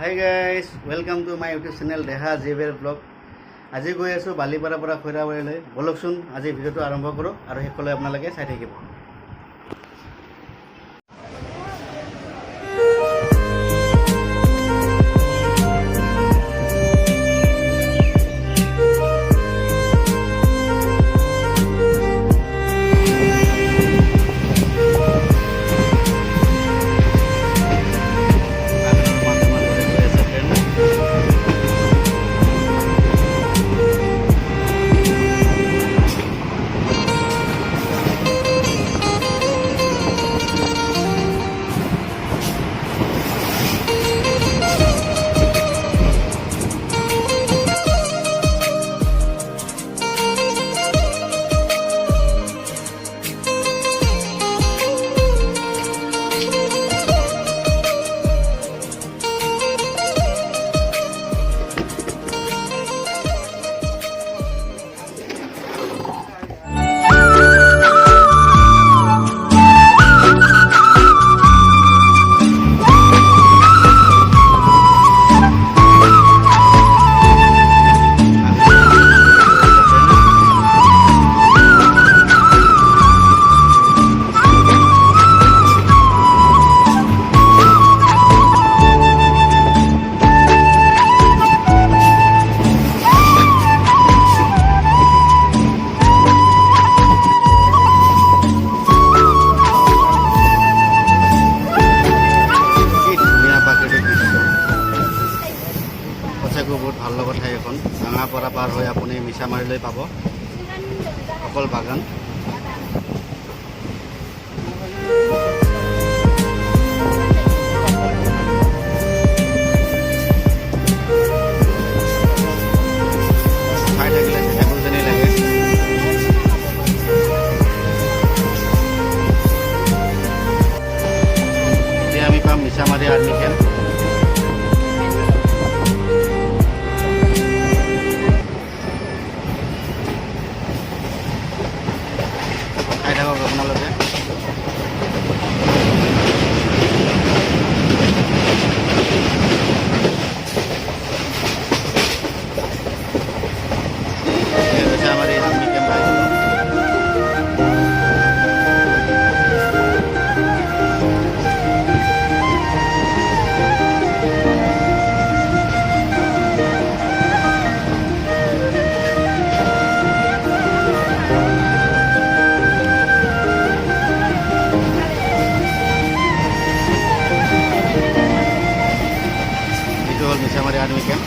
Hi guys, welcome to my YouTube channel দেহা জিৱেৰ blog. আজি গৈ আছোঁ বালিপাৰাৰ পৰা খৈৰাবাৰীলৈ। ব'লকচোন আজি ভিডিঅ'টো আৰম্ভ কৰোঁ আৰু শেষলৈ আপোনালোকে চাই থাকিব। বহুত ভাল লগা ঠাই এখন। ডাঙাপাৰা পাৰ হৈ আপুনি মিছামাৰীলৈ পাব অকল বাগান। ঠাই থাকিলে থাকো যেনেই লাগে। এতিয়া আমি পাম মিছামাৰী আৰ্মি কেম্প। আপোনালোকে আমাৰ এই আৰ্মি কেম্প আহিব। Misamari army camp.